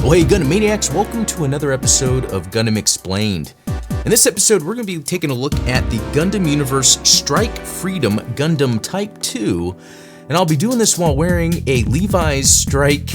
Well, hey Gundam Maniacs, welcome to another episode of Gundam Explained. In this episode, we're going to be taking a look at the Gundam Universe Strike Freedom Gundam Type 2, and I'll be doing this while wearing a Levi's Strike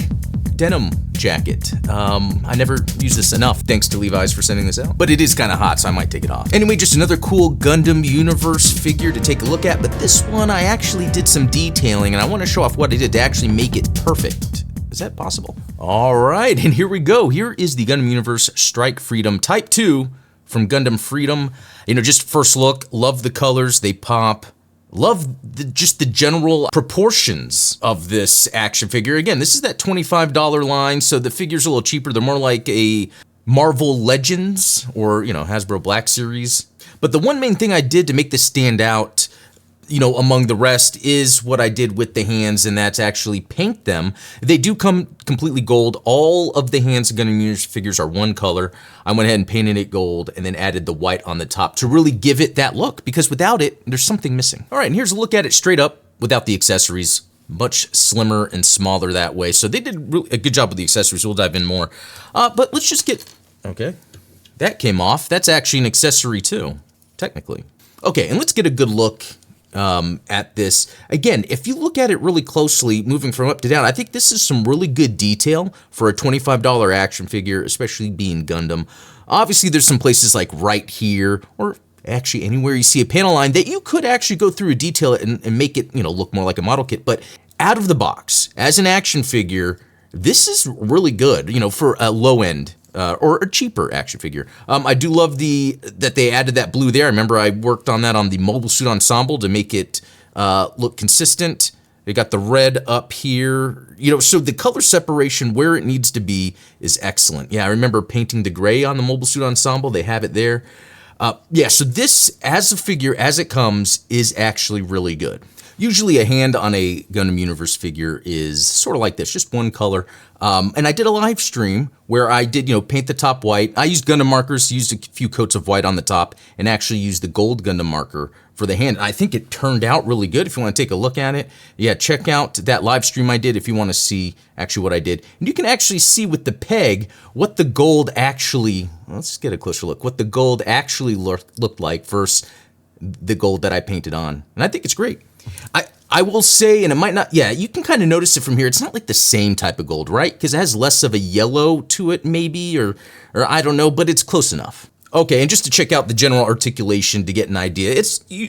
denim jacket. I never use this enough, thanks to Levi's for sending this out, but it is kind of hot, so I might take it off. Anyway, just another cool Gundam Universe figure to take a look at, but this one I actually did some detailing, and I want to show off what I did to actually make it perfect. Is that possible? All right, and here we go. Here is the Gundam Universe Strike Freedom Type 2 from Gundam Freedom. You know, just first look, love the colors, they pop. Love just the general proportions of this action figure. Again, this is that $25 line, so the figure's a little cheaper. They're more like a Marvel Legends or, you know, Hasbro Black Series. But the one main thing I did to make this stand out, you know, among the rest is what I did with the hands, and that's actually paint them. They do come completely gold. All of the hands of Gundam Universe figures are one color. I went ahead and painted it gold and then added the white on the top to really give it that look, because without it, there's something missing. All right, and here's a look at it straight up without the accessories. Much slimmer and smaller that way. So they did really a good job with the accessories. We'll dive in more. But let's just get, okay, that came off. That's actually an accessory too, technically. Okay, and let's get a good look at this. Again, if you look at it really closely, moving from up to down, I think this is some really good detail for a $25 action figure, especially being Gundam. Obviously, there's some places like right here, or actually anywhere you see a panel line that you could actually go through and detail it and make it, you know, look more like a model kit. But out of the box, as an action figure, this is really good, you know, for a low end or a cheaper action figure. I do love that they added that blue there. I remember I worked on that on the mobile suit ensemble to make it look consistent. They got the red up here, you know, so the color separation where it needs to be is excellent. Yeah, I remember painting the gray on the mobile suit ensemble. They have it there. Yeah, so this, as a figure, as it comes, is actually really good. Usually a hand on a Gundam Universe figure is sort of like this, just one color. And I did a live stream where I did, you know, paint the top white. I used Gundam markers, used a few coats of white on the top, and actually used the gold Gundam marker for the hand. I think it turned out really good if you want to take a look at it. Yeah, check out that live stream I did if you want to see actually what I did. And you can actually see with the peg what the gold actually, let's get a closer look, what the gold actually looked like versus the gold that I painted on. And I think it's great. I will say, and it might not, yeah, you can kind of notice it from here. It's not like the same type of gold, right? Because it has less of a yellow to it maybe, or I don't know, but it's close enough. Okay, and just to check out the general articulation to get an idea,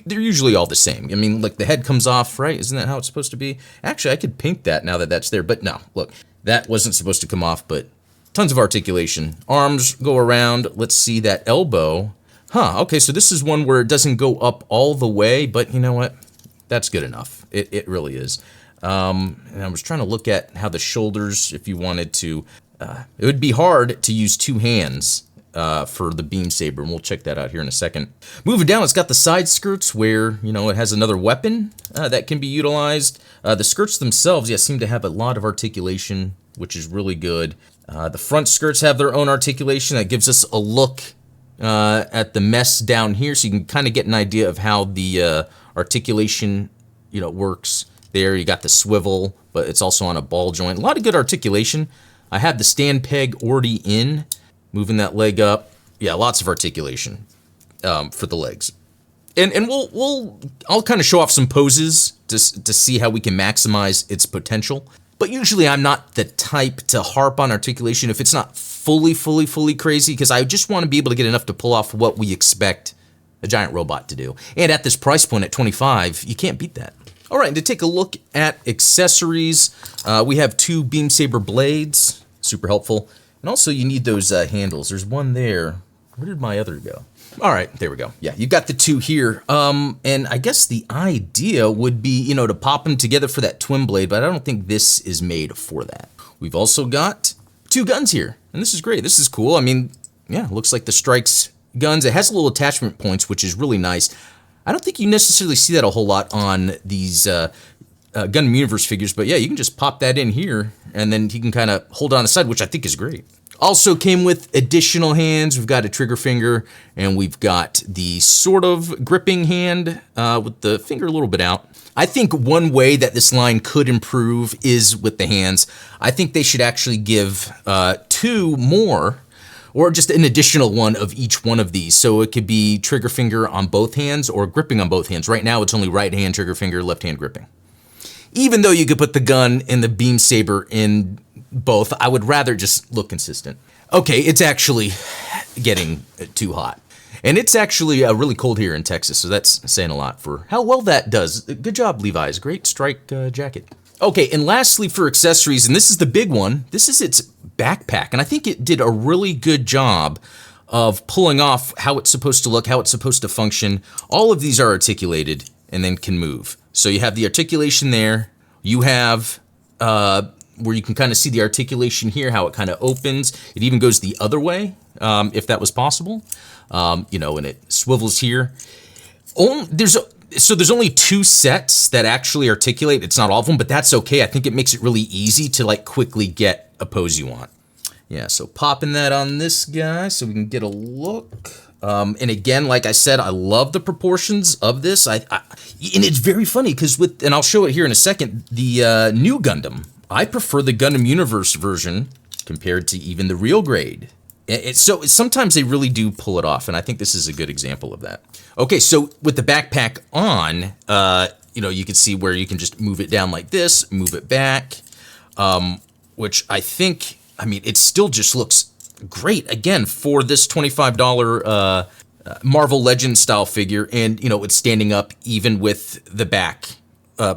they're usually all the same. I mean, like the head comes off, right? Isn't that how it's supposed to be? Actually, I could paint that now that that's there, but no, look, that wasn't supposed to come off, but tons of articulation. Arms go around. Let's see that elbow. Huh, okay, so this is one where it doesn't go up all the way, but you know what? That's good enough. It really is. And I was trying to look at how the shoulders, if you wanted to, it would be hard to use two hands for the beam saber, and we'll check that out here in a second. Moving down, it's got the side skirts where, you know, it has another weapon that can be utilized. The skirts themselves, yeah, seem to have a lot of articulation, which is really good. The front skirts have their own articulation that gives us a look at the mess down here, so you can kind of get an idea of how the articulation, you know, works. There you got the swivel, but it's also on a ball joint. A lot of good articulation. I have the stand peg already in, moving that leg up. Yeah, lots of articulation for the legs. And I'll kind of show off some poses to see how we can maximize its potential. But usually I'm not the type to harp on articulation if it's not fully crazy, because I just want to be able to get enough to pull off what we expect a giant robot to do. And at this price point at $25, you can't beat that. All right, and to take a look at accessories, we have two beam saber blades, super helpful. And also you need those handles. There's one there. Where did my other go? All right, there we go. Yeah, you got the two here. And I guess the idea would be, you know, to pop them together for that twin blade, but I don't think this is made for that. We've also got two guns here, and this is great. This is cool. I mean, yeah, looks like the Strike's guns. It has little attachment points, which is really nice. I don't think you necessarily see that a whole lot on these Gundam Universe figures, but yeah, you can just pop that in here, and then you can kind of hold it on the side, which I think is great. Also came with additional hands. We've got a trigger finger, and we've got the sort of gripping hand with the finger a little bit out. I think one way that this line could improve is with the hands. I think they should actually give 2 more, or just an additional one of each one of these. So it could be trigger finger on both hands or gripping on both hands. Right now it's only right hand trigger finger, left hand gripping. Even though you could put the gun and the beam saber in both, I would rather just look consistent. Okay, it's actually getting too hot. And it's actually really cold here in Texas, so that's saying a lot for how well that does. Good job, Levi's. Great strike jacket. Okay, and lastly for accessories, and this is the big one, this is its backpack. And I think it did a really good job of pulling off how it's supposed to look, how it's supposed to function. All of these are articulated and then can move. So you have the articulation there. You have where you can kind of see the articulation here, how it kind of opens. It even goes the other way, if that was possible. You know, and it swivels here. There's only 2 sets that actually articulate. It's not all of them, but that's okay. I think it makes it really easy to like quickly get a pose you want. Yeah, so popping that on this guy so we can get a look. And again, like I said, I love the proportions of this. And it's very funny because and I'll show it here in a second, the new Gundam, I prefer the Gundam Universe version compared to even the real grade. So sometimes they really do pull it off, and I think this is a good example of that. Okay, so with the backpack on, you know, you can see where you can just move it down like this, move it back, which I think, I mean, it still just looks great, again, for this $25 Marvel Legends style figure, and, you know, it's standing up even with the back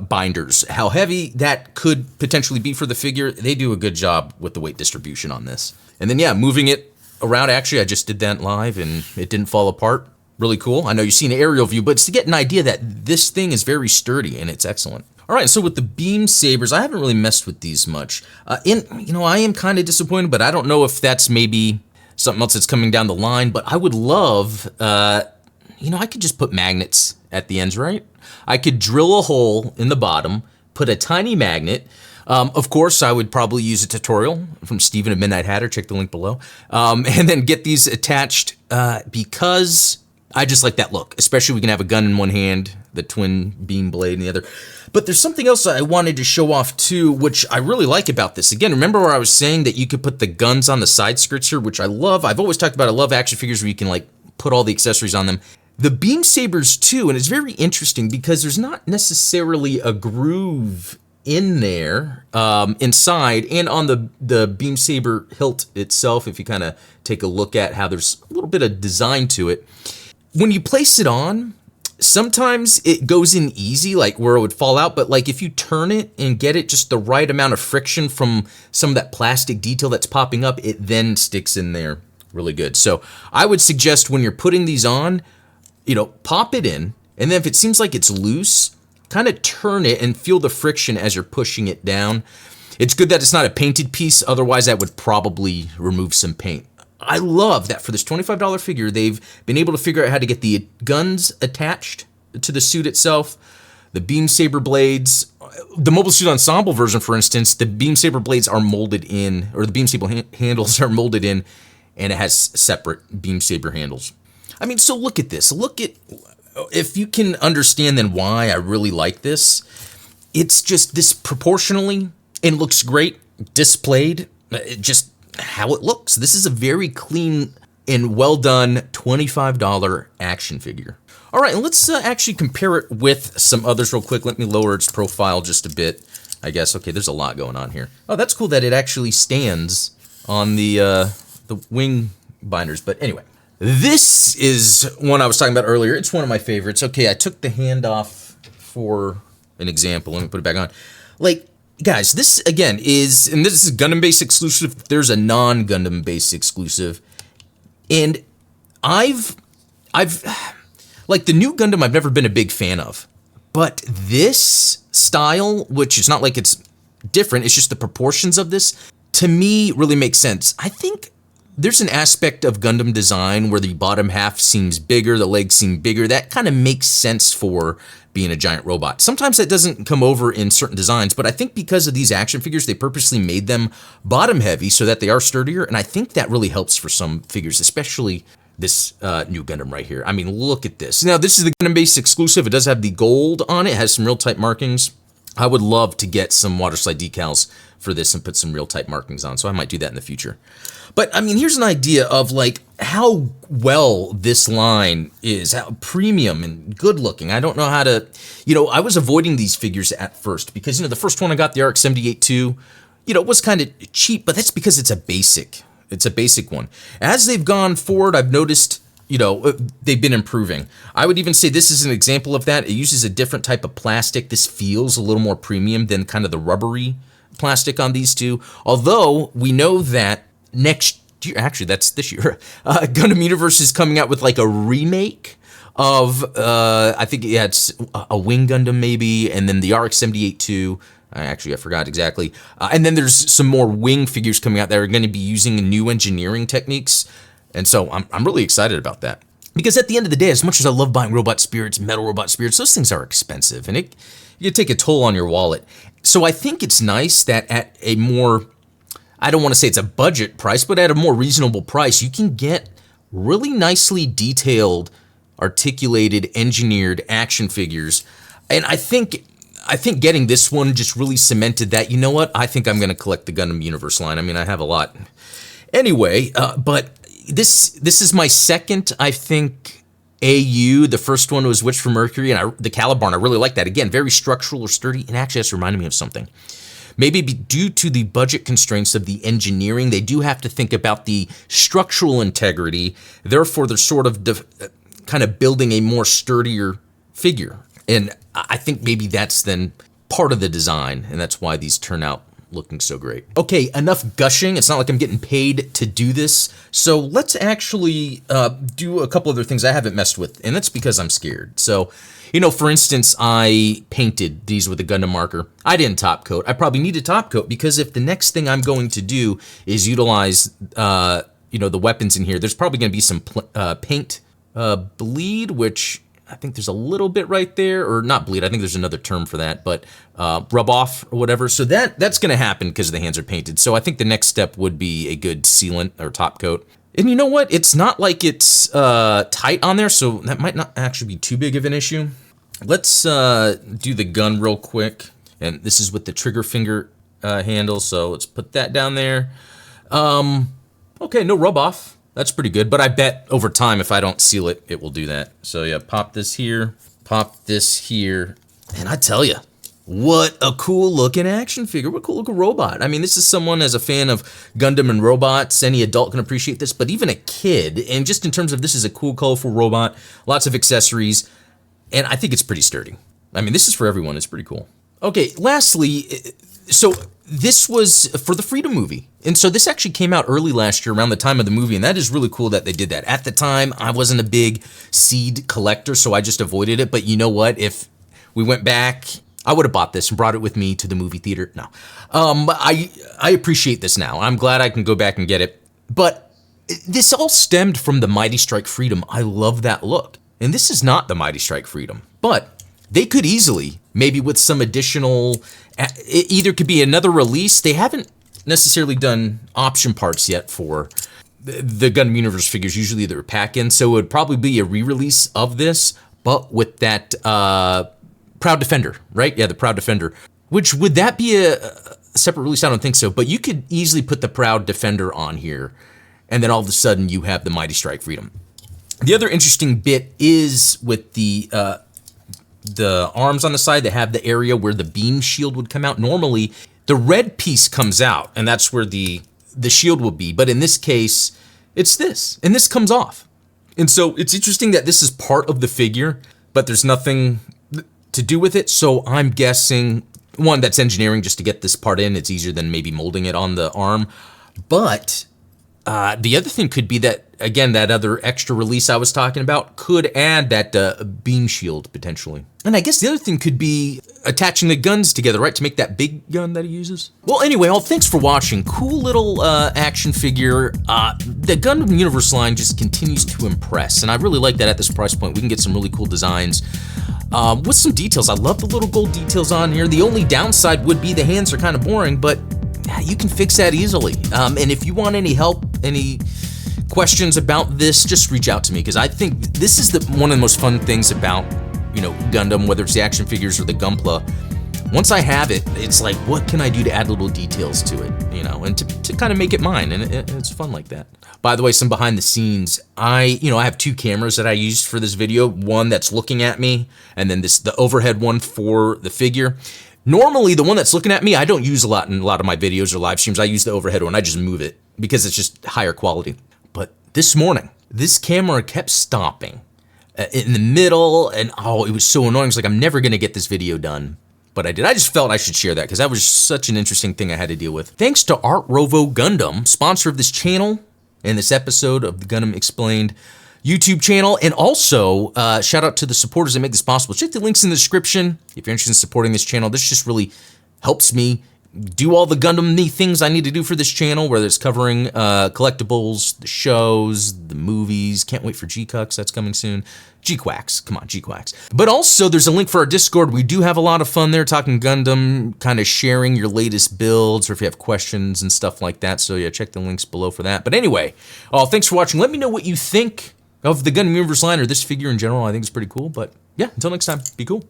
binders. How heavy that could potentially be for the figure, they do a good job with the weight distribution on this. And then, yeah, moving it around, actually, I just did that live and it didn't fall apart. Really cool. I know you've seen an aerial view, but it's to get an idea that this thing is very sturdy and it's excellent. All right, so with the beam sabers, I haven't really messed with these much. You know, I am kind of disappointed, but I don't know if that's maybe something else that's coming down the line, but I would love, you know, I could just put magnets at the ends, right? I could drill a hole in the bottom, put a tiny magnet. Of course, I would probably use a tutorial from Steven at Midnight Hatter, check the link below, and then get these attached because I just like that look, especially we can have a gun in one hand, the twin beam blade in the other. But there's something else I wanted to show off too, which I really like about this. Again, remember where I was saying that you could put the guns on the side skirts here, which I love. I've always talked about, I love action figures where you can like put all the accessories on them. The beam sabers too, and it's very interesting because there's not necessarily a groove in there inside, and on the beam saber hilt itself, if you kind of take a look at how there's a little bit of design to it. When you place it on, sometimes it goes in easy, like where it would fall out, but like if you turn it and get it just the right amount of friction from some of that plastic detail that's popping up, it then sticks in there really good. So I would suggest when you're putting these on, you know, pop it in, and then if it seems like it's loose, kind of turn it and feel the friction as you're pushing it down. It's good that it's not a painted piece, otherwise that would probably remove some paint. I love that for this $25 figure, they've been able to figure out how to get the guns attached to the suit itself, the beam saber blades. The Mobile Suit Ensemble version, for instance, the beam saber blades are molded in, or the beam saber handles are molded in, and it has separate beam saber handles. I mean, so look at this. Look at, if you can understand then why I really like this, it's just this proportionally, and looks great displayed, just how it looks. This is a very clean and well done $25 action figure. All right, and let's actually compare it with some others real quick. Let me lower its profile just a bit, I guess. Okay, there's a lot going on here. Oh, that's cool that it actually stands on the wing binders, but anyway. This is one I was talking about earlier. It's one of my favorites. Okay, I took the hand off for an example. Let me put it back on. Like, guys, this again is, and this is Gundam base exclusive. There's a non-Gundam base exclusive. And I've like the new Gundam I've never been a big fan of. But this style, which is not like it's different, it's just the proportions of this, to me really makes sense. I think there's an aspect of Gundam design where the bottom half seems bigger, the legs seem bigger. That kind of makes sense for being a giant robot. Sometimes that doesn't come over in certain designs, but I think because of these action figures, they purposely made them bottom heavy so that they are sturdier, and I think that really helps for some figures, especially this new Gundam right here. I mean, look at this. Now, this is the Gundam Base exclusive. It does have the gold on it. It has some real tight markings. I would love to get some water slide decals for this and put some real tight markings on, so I might do that in the future. But I mean, here's an idea of like how well this line is, how premium and good looking. I don't know how to, I was avoiding these figures at first because, the first one I got, the RX-78-2, it was kind of cheap, but that's because it's a basic. It's a basic one. As they've gone forward, I've noticed, they've been improving. I would even say this is an example of that. It uses a different type of plastic. This feels a little more premium than kind of the rubbery plastic on these two. Although we know that next year, actually that's this year, Gundam Universe is coming out with like a remake of, I think it's a Wing Gundam maybe, and then the RX-78-2. Actually, I forgot exactly. And then there's some more Wing figures coming out that are going to be using new engineering techniques. And so I'm really excited about that. Because at the end of the day, as much as I love buying robot spirits, metal robot spirits, those things are expensive. And it can take a toll on your wallet. So I think it's nice that at a more, I don't want to say it's a budget price, but at a more reasonable price, you can get really nicely detailed, articulated, engineered action figures. And I think getting this one just really cemented that, you know what, I think I'm going to collect the Gundam Universe line. I mean, I have a lot. Anyway, but this is my second, I think, AU. The first one was Witch from Mercury, and the Calibarn. I really like that. Again, very structural or sturdy, and actually that's reminded me of something. Maybe due to the budget constraints of the engineering, they do have to think about the structural integrity. Therefore, they're sort of kind of building a more sturdier figure. And I think maybe that's then part of the design, and that's why these turn out looking so great. Okay, enough gushing. It's not like I'm getting paid to do this. So let's actually do a couple other things I haven't messed with, and that's because I'm scared. So, for instance, I painted these with a Gundam marker. I didn't top coat. I probably need a top coat because if the next thing I'm going to do is utilize, the weapons in here, there's probably going to be some paint bleed, which I think there's a little bit right there, or not bleed. I think there's another term for that, but rub off or whatever. So that's going to happen because the hands are painted. So I think the next step would be a good sealant or top coat. And you know what? It's not like it's tight on there, so that might not actually be too big of an issue. Let's do the gun real quick. And this is with the trigger finger handle, so let's put that down there. Okay, no rub off. That's pretty good, but I bet over time, if I don't seal it, it will do that. So yeah, pop this here, and I tell you, what a cool looking action figure, what a cool looking robot. I mean, this is someone as a fan of Gundam and robots, any adult can appreciate this, but even a kid, and just in terms of this is a cool, colorful robot, lots of accessories, and I think it's pretty sturdy. I mean, this is for everyone, it's pretty cool. Okay, lastly, so this was for the Freedom movie. And so this actually came out early last year around the time of the movie, and that is really cool that they did that. At the time, I wasn't a big seed collector, so I just avoided it. But you know what? If we went back, I would have bought this and brought it with me to the movie theater. No. I appreciate this now. I'm glad I can go back and get it. But this all stemmed from the Mighty Strike Freedom. I love that look. And this is not the Mighty Strike Freedom, but they could easily, maybe with some additional, it either could be another release. They haven't necessarily done option parts yet for the Gundam Universe figures. Usually they're pack-in, so it would probably be a re-release of this, but with that Proud Defender, right? Yeah, the Proud Defender. Which, would that be a separate release? I don't think so, but you could easily put the Proud Defender on here, and then all of a sudden you have the Mighty Strike Freedom. The other interesting bit is with the arms on the side that have the area where the beam shield would come out. Normally, the red piece comes out, and that's where the shield will be. But in this case, it's this, and this comes off. And so it's interesting that this is part of the figure, but there's nothing to do with it. So I'm guessing, one, that's engineering just to get this part in. It's easier than maybe molding it on the arm. But the other thing could be that, again, that other extra release I was talking about could add that beam shield potentially. And I guess the other thing could be attaching the guns together, right, to make that big gun that he uses. Well, anyway, thanks for watching. Cool little action figure. The Gundam Universe line just continues to impress, and I really like that at this price point. We can get some really cool designs with some details. I love the little gold details on here. The only downside would be the hands are kind of boring, but you can fix that easily. And if you want any help, any questions about this, just reach out to me, because I think this is one of the most fun things about, you know, Gundam, whether it's the action figures or the Gunpla. Once I have it, it's like, what can I do to add little details to it, you know, and to kind of make it mine, and it's fun like that. By the way, some behind the scenes, I have 2 cameras that I used for this video, one that's looking at me, and then the overhead one for the figure. Normally, the one that's looking at me, I don't use a lot in a lot of my videos or live streams. I use the overhead one, I just move it, because it's just higher quality. But this morning, this camera kept stopping in the middle, and it was so annoying. It's like, I'm never gonna get this video done, but I did. I just felt I should share that because that was such an interesting thing I had to deal with. Thanks to Art Rovo Gundam, sponsor of this channel and this episode of the Gundam Explained YouTube channel, and also shout out to the supporters that make this possible. Check the links in the description if you're interested in supporting this channel. This just really helps me do all the Gundam-y things I need to do for this channel, whether it's covering collectibles, the shows, the movies. Can't wait for G-Cucks, that's coming soon. G-Quacks, come on, G-Quacks. But also, there's a link for our Discord. We do have a lot of fun there talking Gundam, kind of sharing your latest builds, or if you have questions and stuff like that. So yeah, check the links below for that. But anyway, thanks for watching. Let me know what you think of the Gundam Universe line or this figure in general. I think it's pretty cool. But yeah, until next time, be cool.